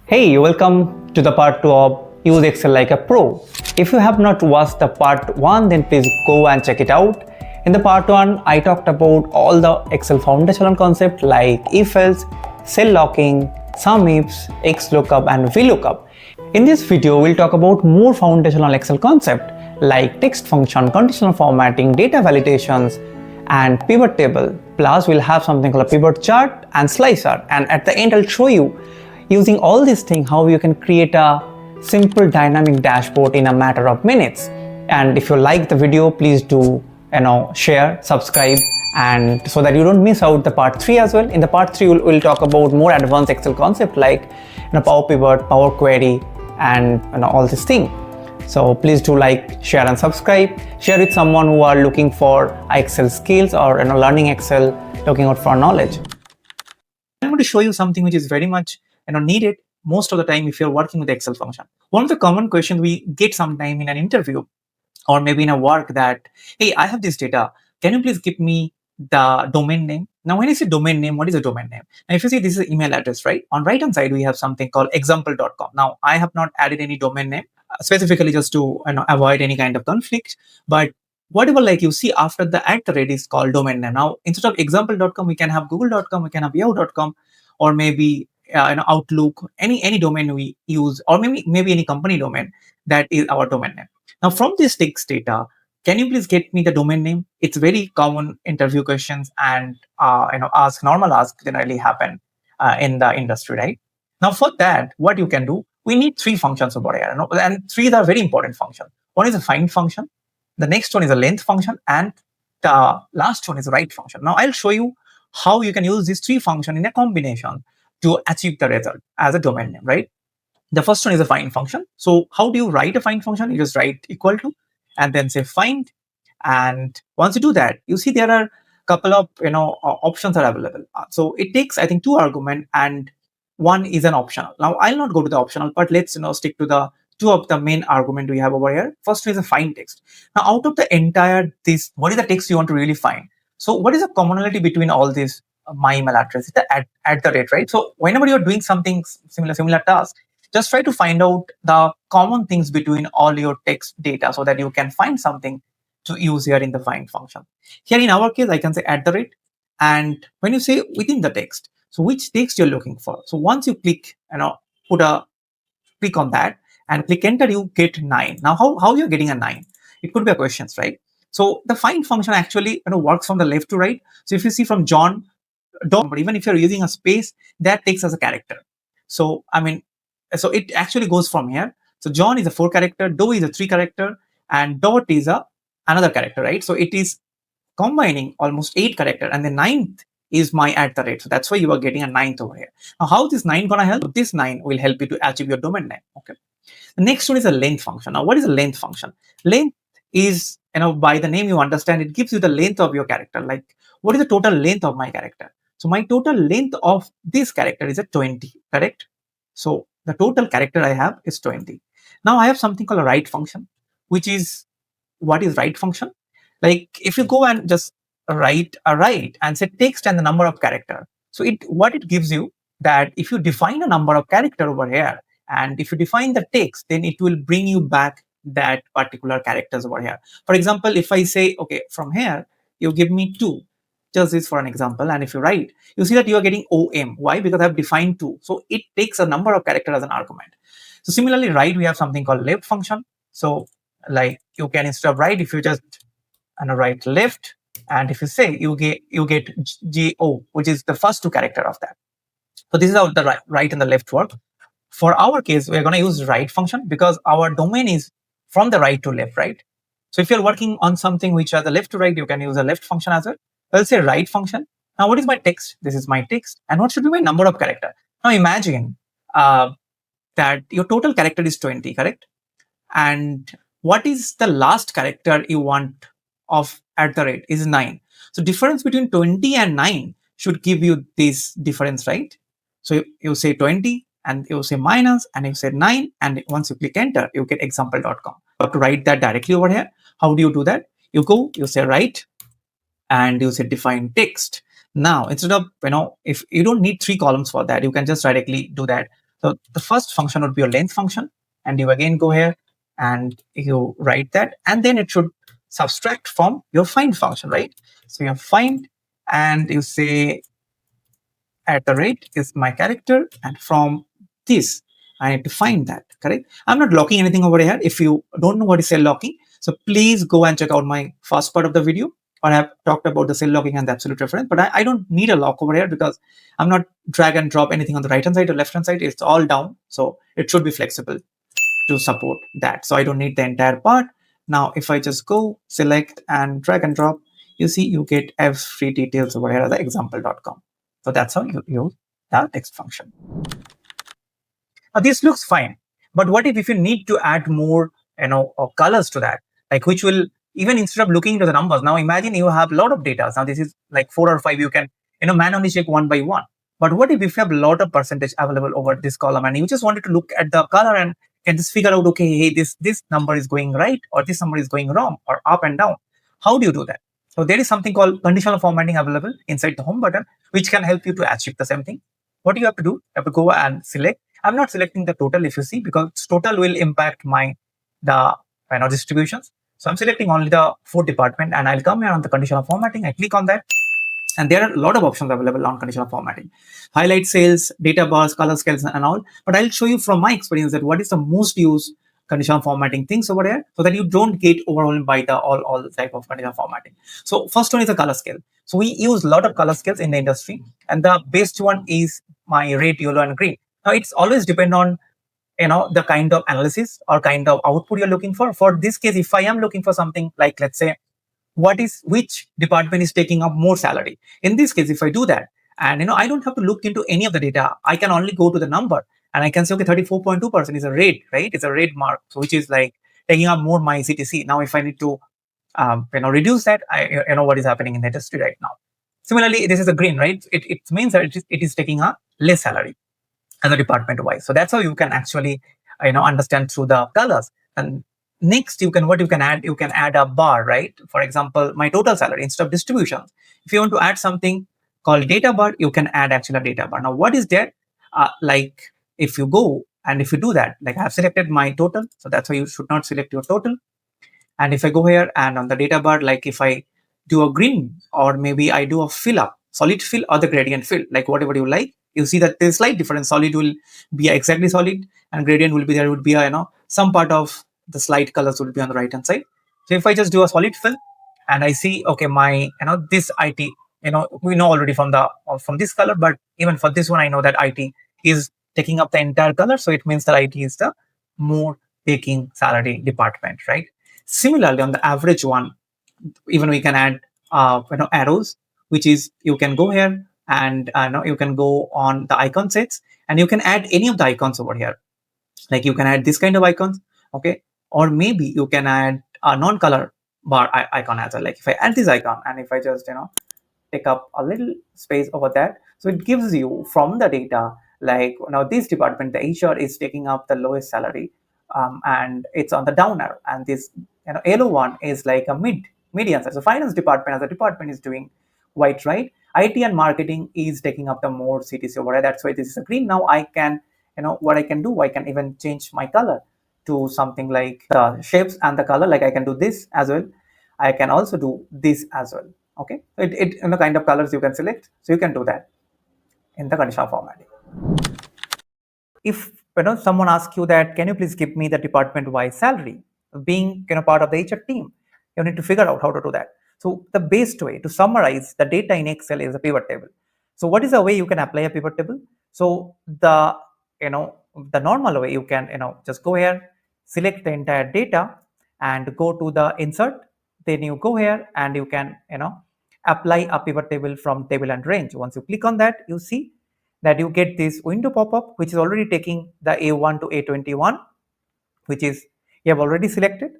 Hey, welcome to the part 2 of Use Excel Like a Pro. If you have not watched the part 1, then please go and check it out. In the part 1, I talked about all the Excel foundational concepts like if-else, cell locking, sum ifs, XLOOKUP and VLOOKUP. In this video, we'll talk about more foundational Excel concepts like text function, conditional formatting, data validations, and pivot table. Plus, we'll have something called a pivot chart and slicer. And at the end, I'll show you using all these things how you can create a simple dynamic dashboard in a matter of minutes. And if you like the video, please do share, subscribe, and so that you don't miss out the part 3 as well. In the part 3 we'll talk about more advanced Excel concept like Power Pivot, Power Query, and all these things. So please do like, share and subscribe. Share with someone who are looking for Excel skills or learning Excel, looking out for knowledge. I'm going to show you something which is very much needed most of the time if you're working with the Excel function. One of the common questions we get sometime in an interview or maybe in a work that, hey, I have this data. Can you please give me the domain name? Now, when I say domain name, what is a domain name? Now, if you see this is an email address, right? On right hand side, we have something called example.com. Now, I have not added any domain name specifically just to avoid any kind of conflict. But whatever like you see after the @ is called domain name. Now, instead of example.com, we can have google.com, we can have yahoo.com, or maybe Outlook, any domain we use, or maybe any company domain that is our domain name. Now, from this text data, can you please get me the domain name? It's very common interview questions, and normal ask generally happen in the industry, right? Now, for that, what you can do, we need 3 functions over here, and 3 are very important functions. One is a find function, the next one is a length function, and the last one is a write function. Now, I'll show you how you can use these 3 functions in a combination to achieve the result as a domain name, right? The first one is a find function. So how do you write a find function? You just write equal to and then say find. And once you do that, you see there are a couple of options are available. So it takes, I think, 2 arguments and 1 is an optional. Now I'll not go to the optional, but let's stick to the 2 of the main argument we have over here. First is a find text. Now out of the entire this, what is the text you want to really find? So what is the commonality between all these? My email address is the @ right? So whenever you're doing something similar task, just try to find out the common things between all your text data so that you can find something to use here in the find function. Here in our case, I can say @, and when you say within the text, so which text you're looking for. So once you click, click on that and click enter, you get 9. Now how you're getting a 9? It could be a questions, right? So the find function actually works from the left to right. So if you see from John, but even if you're using a space, that takes as a character. So so it actually goes from here. So John is a 4 character, Doe is a 3 character, and dot is another character, right? So it is combining almost 8 character, and the 9th is my @. So that's why you are getting a 9th over here. Now how this 9 gonna help? This 9 will help you to achieve your domain name. Okay. The next one is a length function. Now what is a length function? Length is, by the name you understand, it gives you the length of your character. Like what is the total length of my character? So my total length of this character is 20, correct? So the total character I have is 20. Now I have something called a write function, which is, what is write function? Like if you go and just write a write and say text and the number of character. So what it gives you that if you define a number of character over here, and if you define the text, then it will bring you back that particular characters over here. For example, if I say, okay, from here, you give me 2. Just this for an example, and if you write, you see that you are getting OM. Why? Because I've defined 2. So it takes a number of characters as an argument. So similarly, right, we have something called left function. So like you can, instead of right, if you just write left, and if you say you get GO, which is the first 2 character of that. So this is how the right and the left work. For our case, we're going to use right function because our domain is from the right to left, right? So if you're working on something which are the left to right, you can use a left function as well. I'll say write function. Now, what is my text? This is my text. And what should be my number of character? Now, imagine that your total character is 20, correct? And what is the last character you want of @ is 9. So difference between 20 and 9 should give you this difference, right? So you say 20 and you say minus and you say 9. And once you click enter, you get example.com. You have to write that directly over here. How do you do that? You go, you say write, and you say define text. Now, instead of, if you don't need 3 columns for that, you can just directly do that. So the first function would be your length function, and you again go here and you write that, and then it should subtract from your find function, right? So you have find, and you say at the rate is my character, and from this I need to find that, correct? I'm not locking anything over here. If you don't know what is cell locking, so please go and check out my first part of the video, or I have talked about the cell locking and the absolute reference. But I don't need a lock over here because I'm not drag and drop anything on the right hand side or left hand side. It's all down, so it should be flexible to support that. So I don't need the entire part. Now if I just go select and drag and drop, you see you get every details over here at the example.com. So that's how you use the text function. Now this looks fine, but what if you need to add more, colors to that, like which will, even instead of looking into the numbers, now imagine you have a lot of data. Now this is like 4 or 5, you can manually check one by one. But what if you have a lot of percentage available over this column, and you just wanted to look at the color and can just figure out, okay, hey, this number is going right, or this number is going wrong, or up and down. How do you do that? So there is something called conditional formatting available inside the home button, which can help you to achieve the same thing. What you have to do, you have to go and select. I'm not selecting the total, if you see, because total will impact the distributions. So I'm selecting only the food department, and I'll come here on the conditional formatting. I click on that, and there are a lot of options available on conditional formatting: highlight cells, data bars, color scales, and all. But I'll show you from my experience that what is the most used conditional formatting things over there, so that you don't get overwhelmed by the all type of conditional formatting. So first one is a color scale. So we use a lot of color scales in the industry, and the best one is my red, yellow, and green. Now it's always depend on the kind of analysis or kind of output you're looking for. For this case, if I am looking for something like, let's say, which department is taking up more salary, in this case, if I do that, and I don't have to look into any of the data, I can only go to the number, and I can say, okay, 34.2% is a red, right? It's a red mark, so which is like taking up more my CTC. Now if I need to reduce that, I what is happening in the industry right now. Similarly, this is a green, right? It means that it is taking a less salary as a department wise. So that's how you can actually understand through the colors. And next, you can add a bar, right? For example, my total salary instead of distributions. If you want to add something called data bar, you can add actually a data bar. Now what is that? Like if you go and if you do that, like I have selected my total, so that's why you should not select your total. And if I go here and on the data bar, like if I do a green, or maybe I do a fill up, solid fill or the gradient fill, like whatever you like, you see that there's slight difference. Solid will be exactly solid, and gradient will be, there would be a, some part of the slight colors would be on the right hand side. So if I just do a solid fill and I see, okay, my, this IT, we know already from this color, but even for this one, I know that IT is taking up the entire color. So it means that IT is the more taking salary department, right? Similarly, on the average one, even we can add arrows, which is you can go here and you can go on the icon sets, and you can add any of the icons over here. Like you can add this kind of icons, okay, or maybe you can add a non-color bar icon as well. Like if I add this icon, and if I just take up a little space over that, so it gives you from the data, like now this department, the HR is taking up the lowest salary, and it's on the down arrow, and this yellow one is like a median size. So finance department as a department is doing white, right? IT and marketing is taking up the more CTC over there. That's why this is a green. Now I can, what I can do, I can even change my color to something like the shapes and the color. Like I can do this as well. I can also do this as well. Okay, it kind of colors you can select, so you can do that in the conditional formatting. If someone asks you that, can you please give me the department wise salary, being part of the HR team, you need to figure out how to do that. So the best way to summarize the data in Excel is a pivot table. So what is the way you can apply a pivot table? So the the normal way, you can just go here, select the entire data, and go to the insert. Then you go here and you can apply a pivot table from table and range. Once you click on that, you see that you get this window pop-up, which is already taking the A1 to A21, which is you have already selected.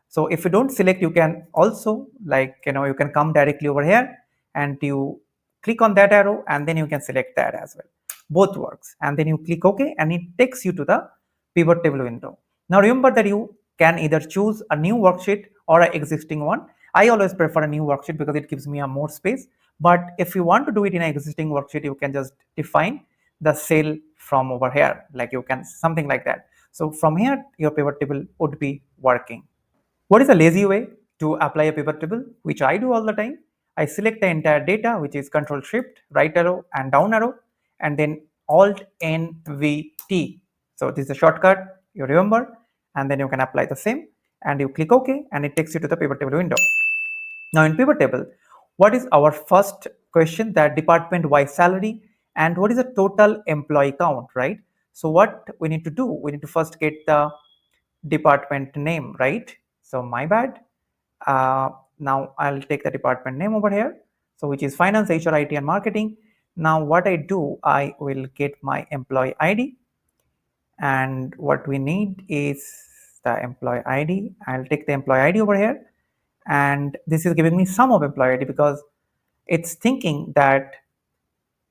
So if you don't select, you can also, like you can come directly over here and you click on that arrow, and then you can select that as well. Both works, and then you click OK, and it takes you to the pivot table window. Now remember that you can either choose a new worksheet or an existing one. I always prefer a new worksheet because it gives me a more space. But if you want to do it in an existing worksheet, you can just define the cell from over here, like you can something like that. So from here your pivot table would be working. What is a lazy way to apply a pivot table, which I do all the time? I select the entire data, which is Control Shift, right arrow and down arrow, and then Alt NVT. So this is a shortcut, you remember, and then you can apply the same, and you click OK, and it takes you to the pivot table window. Now in pivot table, what is our first question? That department wise salary, and what is the total employee count, right? So what we need to do, we need to first get the department name, right? So my bad. Now I'll take the department name over here, so which is finance, HR, IT and marketing. Now what I do, I will get my employee ID, and what we need is the employee ID. I'll take the employee ID over here, and this is giving me sum of employee ID because it's thinking that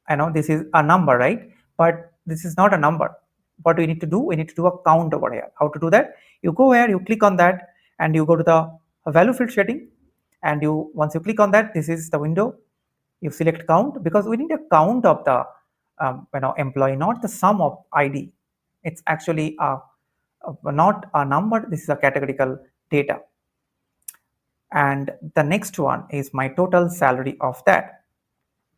I know this is a number, right? But this is not a number. What we need to do, we need to do a count over here. How to do that? You go here, you click on that, and you go to the value field setting, and you once you click on that, this is the window. You select count because we need a count of the employee, not the sum of ID. It's actually not a number. This is a categorical data. And the next one is my total salary of that.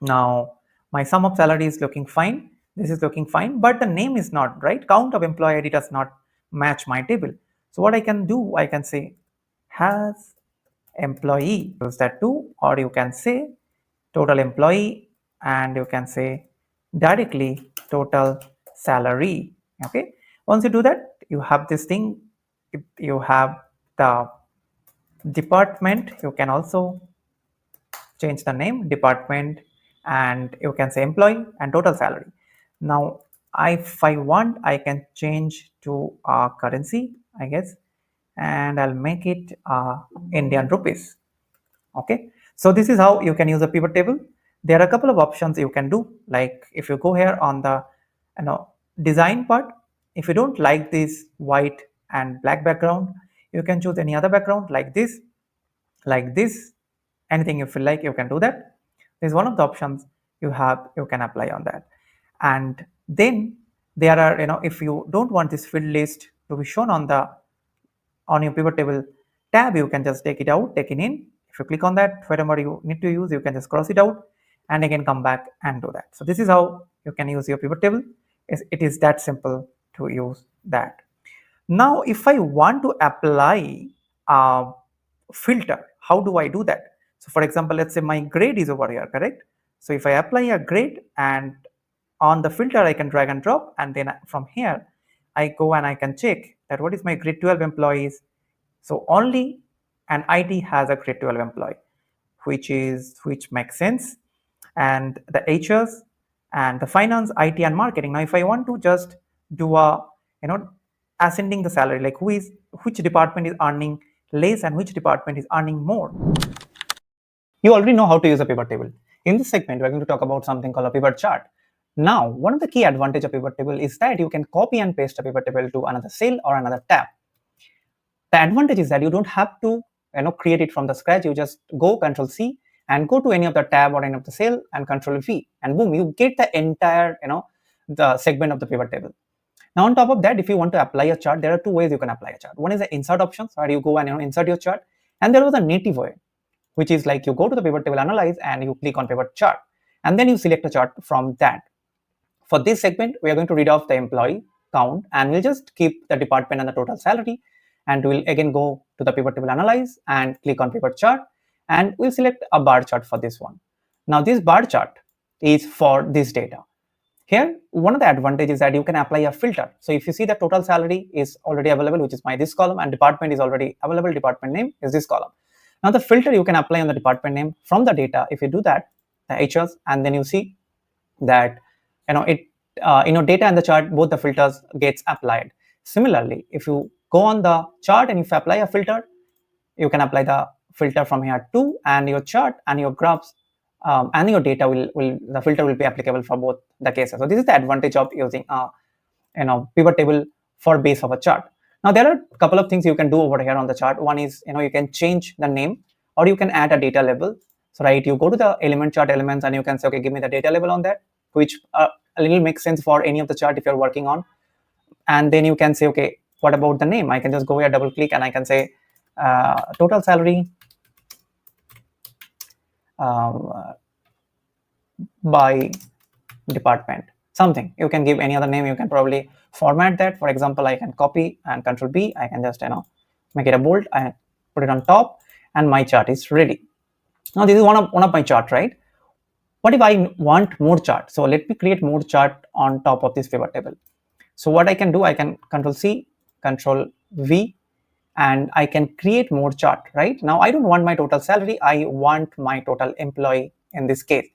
Now my sum of salary is looking fine, this is looking fine, but the name is not right. Count of employee ID does not match my table. So what I can do, I can say has employee, use that too, or you can say total employee, and you can say directly total salary. Okay, once you do that, you have this thing. If you have the department, you can also change the name department, and you can say employee and total salary. Now if I want, I can change to a currency, I guess, and I'll make it Indian rupees. Okay, so this is how you can use a pivot table. There are a couple of options you can do, like if you go here on the design part, if you don't like this white and black background, you can choose any other background like this, anything you feel like, you can do that. This is one of the options you have, you can apply on that. And then there are, if you don't want this field list to be shown on your pivot table tab, you can just take it out, take it in. If you click on that, whatever you need to use, you can just cross it out and again come back and do that. So this is how you can use your pivot table. It is that simple to use that. Now if I want to apply a filter, how do I do that? So for example, let's say my grade is over here, correct? So if I apply a grade, and on the filter I can drag and drop, and then from here I go and I can check that what is my grade 12 employees. So only an IT has a grade 12 employee, which makes sense, and the HRs and the finance, IT and marketing. Now if I want to just do a ascending the salary, like which department is earning less and which department is earning more. You already know how to use a pivot table. In this segment, we're going to talk about something called a pivot chart. Now, one of the key advantages of pivot table is that you can copy and paste a pivot table to another cell or another tab. The advantage is that you don't have to create it from the scratch. You just go Control C and go to any of the tab or any of the cell and Control V, and boom, you get the entire the segment of the pivot table. Now on top of that, if you want to apply a chart, there are two ways you can apply a chart. One is the insert options, where you go and insert your chart, and there was a native way, which is like you go to the pivot table analyze and you click on pivot chart, and then you select a chart from that. For this segment, we are going to read off the employee count, and we'll just keep the department and the total salary, and we'll again go to the pivot table analyze and click on pivot chart, and we'll select a bar chart for this one. Now this bar chart is for this data. Here, one of the advantages is that you can apply a filter. So if you see the total salary is already available, which is this column, and department is already available, department name is this column. Now the filter you can apply on the department name from the data. If you do that, the HRs, and then you see that data and the chart, both the filters gets applied. Similarly, if you go on the chart and if you apply a filter, you can apply the filter from here too, and your chart and your graphs and your data the filter will be applicable for both the cases. So this is the advantage of using pivot table for base of a chart. Now there are a couple of things you can do over here on the chart. One is you can change the name, or you can add a data label. So right, you go to the element chart elements and you can say, okay, give me the data label on that. which a little makes sense for any of the chart if you're working on. And then you can say, okay, what about the name? I can just go here, double click, and I can say total salary by department, something. You can give any other name. You can probably format that. For example, I can copy and Control B. I can just make it a bold and put it on top, and my chart is ready. Now this is one of my chart, right? What if I want more chart? So let me create more chart on top of this pivot table. So what I can do, I can Control C, Control V, and I can create more chart, right? Now I don't want my total salary. I want my total employee in this case,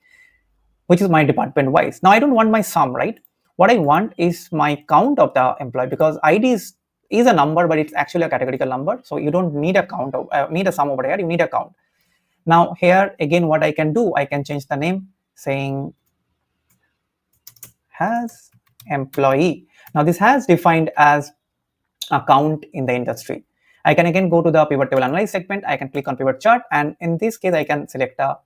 which is my department wise. Now I don't want my sum, right? What I want is my count of the employee, because ID is a number, but it's actually a categorical number. So you don't need a count, need a sum over here. You need a count. Now here again, what I can do, I can change the name saying has employee. Now this has defined as a count in the industry. I can again go to the pivot table analyze segment. I can click on pivot chart, and in this case I can select a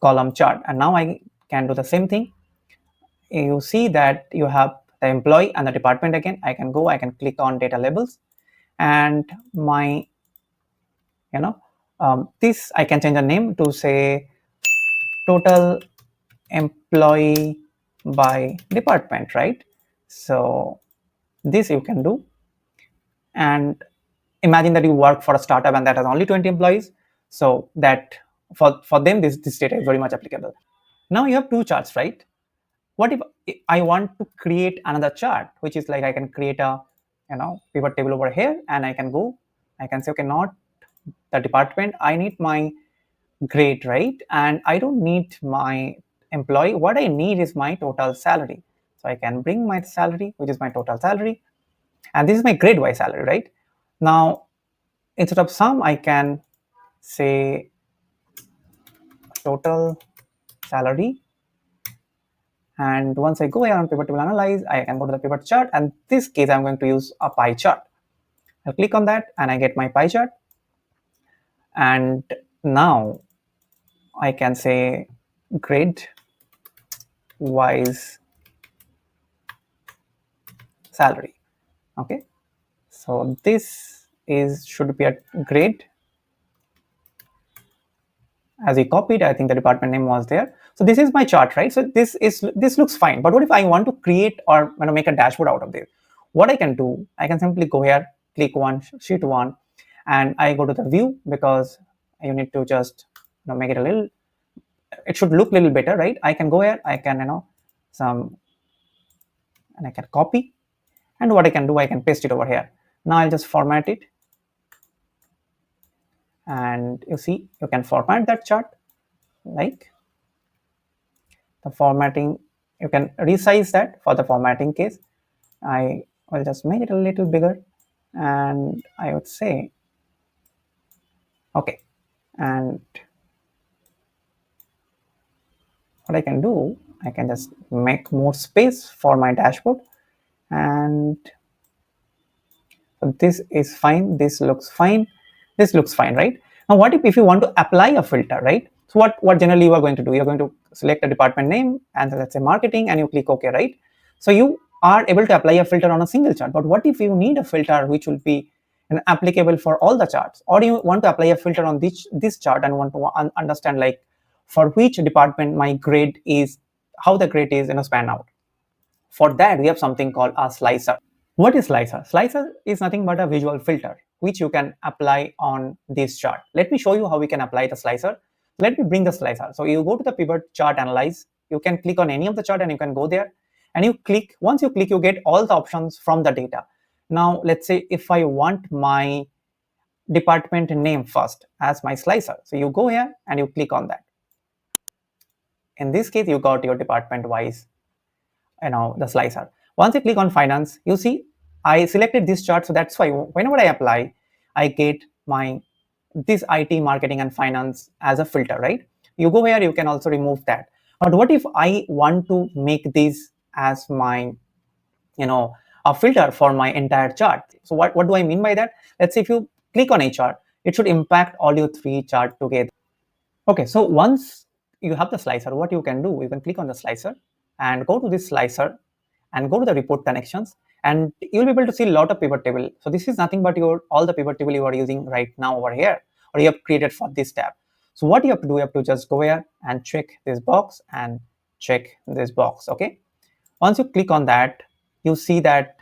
column chart, and now I can do the same thing. You see that you have the employee and the department. Again, I can go, I can click on data labels, and my this I can change the name to say total employee by department, right? So this you can do. And imagine that you work for a startup and that has only 20 employees, so that for them this data is very much applicable. Now you have two charts, right? What if I want to create another chart, which is like I can create a pivot table over here, and I can go, I can say, okay, not the department, I need my grade, right? And I don't need my employee. What I need is my total salary. So I can bring my salary, which is my total salary, and this is my grade wise salary, right? Now instead of sum, I can say total salary. And once I go here on pivot table analyze, I can go to the pivot chart, and this case I'm going to use a pie chart. I'll click on that and I get my pie chart. And now I can say grade wise salary. Okay, so this should be a grade. As we copied, I think the department name was there. So this is my chart, right? So this looks fine. But what if I want to create or make a dashboard out of this? What I can do, I can simply go here, click one, sheet one, and I go to the view, because you need to just make it a little, it should look a little better, right? I can go here, I can and I can copy, and what I can do, I can paste it over here. Now I'll just format it, and you see you can format that chart like the formatting. You can resize that for the formatting case. I will just make it a little bigger, and I would say okay. And what I can do, I can just make more space for my dashboard, and this is fine, this looks fine, this looks fine, right? Now what if you want to apply a filter, right? So what generally you are going to do, you're going to select a department name, and let's say marketing, and you click OK, right? So you are able to apply a filter on a single chart. But what if you need a filter which will be applicable for all the charts, or you want to apply a filter on this chart and want to understand like for which department my grade is, how the grade is span out? For that we have something called a slicer. What is slicer? Slicer is nothing but a visual filter which you can apply on this chart. Let me show you how we can apply the slicer. Let me bring the slicer. So you go to the pivot chart analyze. You can click on any of the chart and you can go there, and you click. Once you click, you get all the options from the data. Now let's say if I want my department name first as my slicer. So you go here and you click on that. In this case, you got your department wise the slicer. Once you click on finance, you see I selected this chart, so that's why whenever I apply, I get my this IT, marketing, and finance as a filter, right? You go here, you can also remove that. But what if I want to make this as my a filter for my entire chart? So what do I mean by that? Let's say if you click on a chart, it should impact all your three charts together. Okay, so once you have the slicer, what you can do, you can click on the slicer, and go to this slicer and go to the report connections, and you'll be able to see a lot of pivot table. So this is nothing but all the pivot table you are using right now over here, or you have created for this tab. So what you have to do, you have to just go here and check this box and check this box. Okay, once you click on that, you see that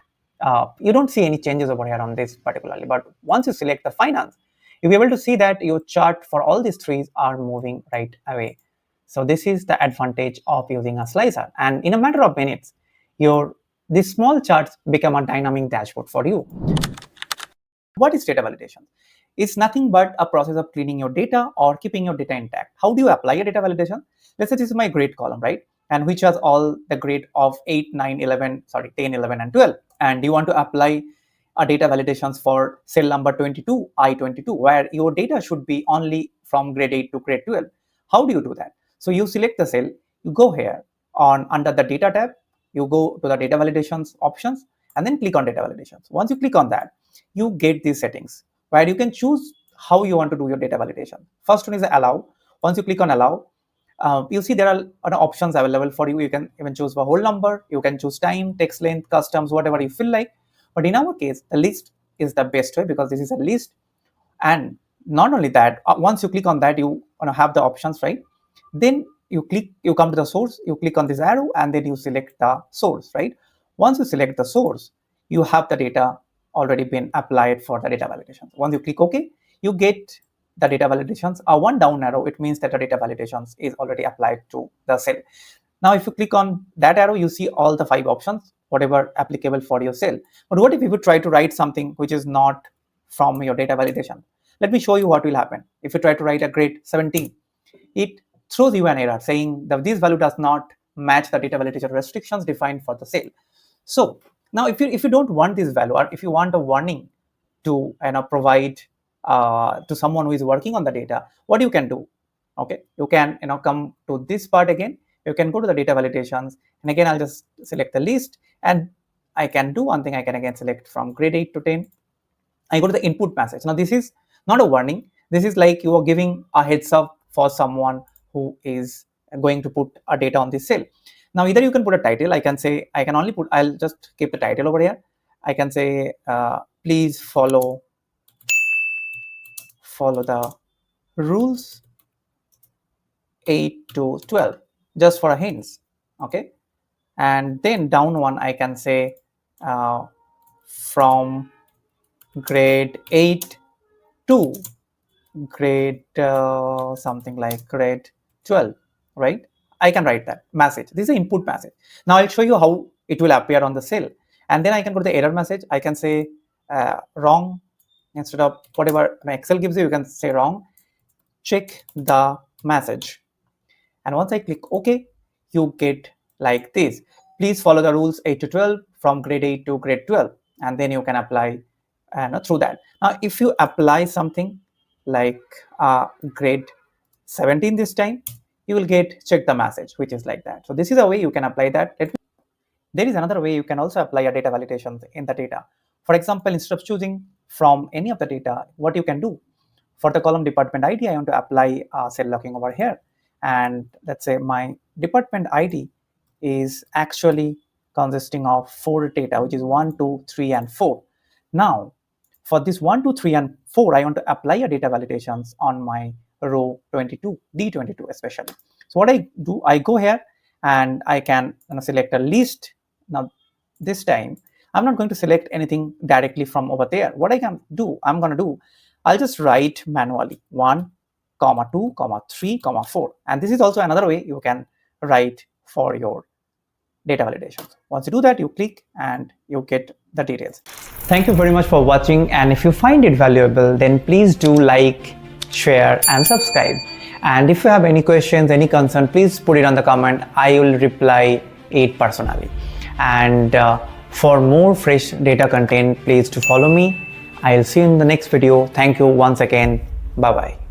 you don't see any changes over here on this particularly, but once you select the finance, you'll be able to see that your chart for all these trees are moving right away. So this is the advantage of using a slicer, and in a matter of minutes, these small charts become a dynamic dashboard for you. What is data validation? It's nothing but a process of cleaning your data or keeping your data intact. How do you apply a data validation? Let's say this is my grade column, right? And which has all the grade of 8, 9, 11, 10, 11, and 12. And you want to apply a data validations for cell number 22, I22, where your data should be only from grade 8 to grade 12. How do you do that? So you select the cell, you go here under the data tab, you go to the data validations options, and then click on data validations. Once you click on that, you get these settings where you can choose how you want to do your data validation. First one is allow. Once you click on allow, you see there are options available for you. You can even choose for whole number, you can choose time, text length, customs, whatever you feel like. But in our case, the list is the best way because this is a list. And not only that, once you click on that, you have the options, right? Then you come to the source, you click on this arrow, and then you select the source, right? Once you select the source, you have the data already been applied for the data validations. Once you click OK, you get the data validations. One down arrow, it means that the data validations is already applied to the cell. Now, if you click on that arrow, you see all the 5 options, whatever applicable for your cell. But what if you would try to write something which is not from your data validation? Let me show you what will happen. If you try to write a grade 17, it throws you an error saying that this value does not match the data validation restrictions defined for the cell. So now if you don't want this value, or if you want a warning to provide to someone who is working on the data, what you can do? Okay, you can come to this part again. You can go to the data validations, and again I'll just select the list, and I can do one thing. I can again select from grade 8 to 10. I go to the input message. Now this is not a warning. This is like you are giving a heads up for someone who is going to put a data on this cell. Now either you can put a title. I can say I'll just keep the title over here. I can say please follow the rules 8 to 12, just for a hints. Okay, and then down one I can say from grade 8 to grade something like grade 12, right? I can write that message. This is an input message. Now I'll show you how it will appear on the cell, and then I can go to the error message. I can say wrong. Instead of whatever Excel gives you, you can say wrong. Check the message. And once I click OK, you get like this. Please follow the rules 8 to 12 from grade 8 to grade 12. And then you can apply through that. Now, if you apply something like grade 17 this time, you will get check the message, which is like that. So this is a way you can apply that. There is another way you can also apply a data validation in the data. For example, instead of choosing from any of the data, what you can do? For the column department ID, I want to apply cell locking over here. And let's say my department ID is actually consisting of 4 data, which is 1, 2, 3, and 4. Now, for this 1, 2, 3, and 4, I want to apply a data validations on my row 22, D22 especially. So what I do, I go here and I can select a list. Now, this time, I'm not going to select anything directly from over there. What I'm going to do, I'll just write manually 1, 2, 3, 4. And this is also another way you can write for your data validations. Once you do that, you click and you get the details. Thank you very much for watching. And if you find it valuable, then please do like, share, and subscribe. And if you have any questions, any concern, please put it on the comment. I will reply it personally. And for more fresh data content, please to follow me. I'll see you in the next video. Thank you once again. Bye-bye.